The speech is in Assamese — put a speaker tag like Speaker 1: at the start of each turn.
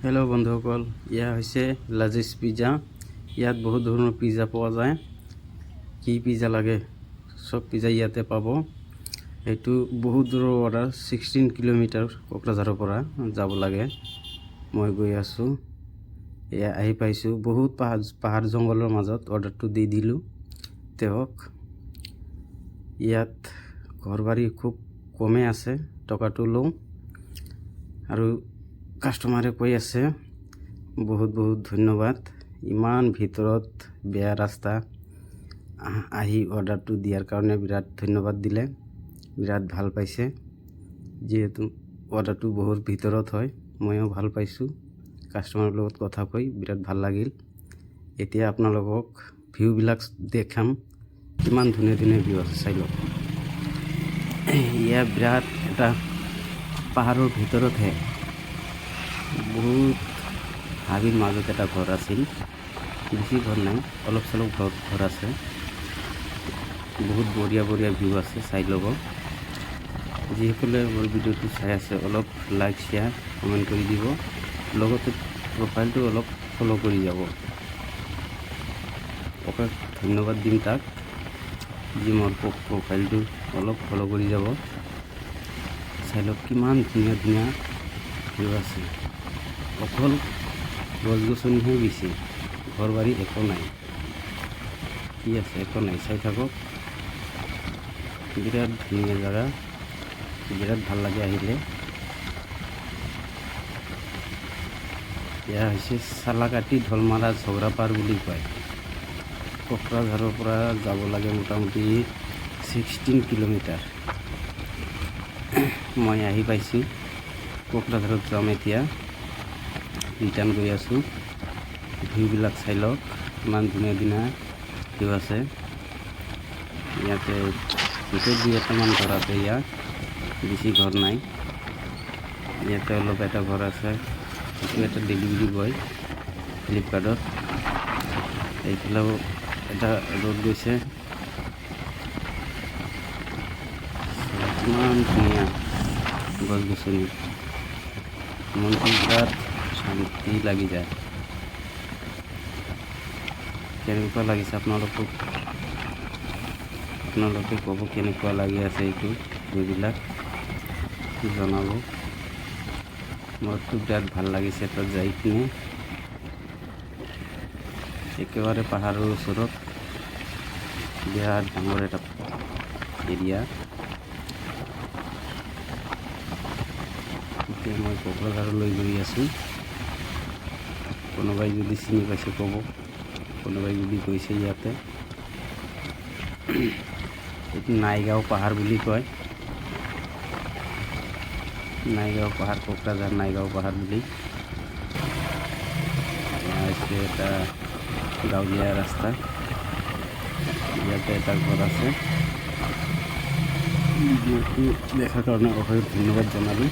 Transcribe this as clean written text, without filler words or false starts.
Speaker 1: হেল্ল' বন্ধুসকল, এয়া হৈছে লাজিজ পিজ্জা। ইয়াত বহুত ধৰণৰ পিজ্জা পোৱা যায়। কি পিজ্জা লাগে চব পিজ্জা ইয়াতে পাব। এইটো বহুত দূৰৰ অৰ্ডাৰ, 16 কিলোমিটাৰ কোকৰাঝাৰৰ পৰা যাব লাগে। মই গৈ আছোঁ, এয়া আহি পাইছোঁ। বহুত পাহাৰ জংঘলৰ মাজত অৰ্ডাৰটো দি দিলোঁ তেওঁক। ইয়াত ঘৰবাৰী খুব কমে আছে, টকাটো লওঁ। আৰু কাষ্টমাৰে কৈ আছে বহুত ধন্যবাদ, ইমান ভিতৰত বেয়া ৰাস্তা আহি অৰ্ডাৰটো দিয়াৰ কাৰণে বিৰাট ধন্যবাদ দিলে, বিৰাট ভাল পাইছে। যিহেতু অৰ্ডাৰটো বহুত ভিতৰত হয়, ময়ো ভাল পাইছোঁ। কাষ্টমাৰৰ লগত কথা কৈ বিৰাট ভাল লাগিল। এতিয়া আপোনালোকক ভিউবিলাক দেখাম, কিমান ধুনীয়া ভিউ আছে, চাই লওক। এয়া বিৰাট এটা পাহাৰৰ ভিতৰতহে বহুত হাবিৰ মাজত এটা ঘৰ আছিল। বেছি ঘৰ নাই, অলপ চলপ ঘৰ আছে। বহুত বঢ়িয়া ভিউ আছে, চাই ল'ব। যিসকলে মোৰ ভিডিঅ'টো চাই আছে অলপ লাইক শ্বেয়াৰ কমেণ্ট কৰি দিব, লগতে প্ৰফাইলটো অলপ ফ'ল' কৰি যাব। অশেষ ধন্যবাদ দিম তাক, যি মোৰ প্ৰফাইলটো অলপ ফ'ল' কৰি যাব। চাই লওক কিমান ধুনীয়া ভিউ আছে। অকল গছ গছনিহে বেছি, ঘৰ বাৰী একো নাই। কি আছে? একো নাই। চাই থাকক, বিৰাট ধুনীয়া জেগা, বিৰাট ভাল লাগে আহিলে। এয়া হৈছে চালাকাটি ঢলমাৰা ঝগৰাপাৰ বুলি কয়। কোকৰাঝাৰৰ পৰা যাব লাগে মোটামুটি 16 কিলোমিটাৰ। মই আহি পাইছোঁ, কোকৰাঝাৰত যাম এতিয়া। ৰিটাৰ্ণ গৈ আছোঁ। ভিউবিলাক চাই লওক, ইমান ধুনীয়া ভিউ আছে। ইয়াতে ভিতৰত 2-3মান ঘৰ আছে, ইয়াত বেছি ঘৰ নাই। ইয়াতে অলপ এটা ঘৰ আছে, এইটো এটা ডেলিভাৰী বয় ফ্লিপকাৰ্টত। এইফালেও এটা ৰোড গৈছে। ইমান ধুনীয়া গছ গছনি, মনটো বিৰাট শান্তি লাগি যায়। কেনেকুৱা লাগিছে আপোনালোকে ক'ব, কেনেকুৱা লাগি আছে এইটো ভিউবিলাক জনাব। মোৰতো বিৰাট ভাল লাগিছে তাত যাই কিনে। একেবাৰে পাহাৰৰ ওচৰত বিৰাট ডাঙৰ এটা এৰিয়া। এতিয়া মই কোকৰাঝাৰলৈ গৈ আছোঁ। কোনোবাই যদি চিনি পাইছে ক'ব, কোনোবাই যদি গৈছে ইয়াতে। এইটো নাইগাঁও পাহাৰ বুলি কয়, নাইগাঁও পাহাৰ, কোকৰাঝাৰ নাইগাঁও পাহাৰ বুলি। হৈছে এটা গাঁৱলীয়া ৰাস্তা, ইয়াতে এটা ঘৰ আছে। ভিডিঅ'টো দেখাৰ কাৰণে অশেষ ধন্যবাদ জনালোঁ।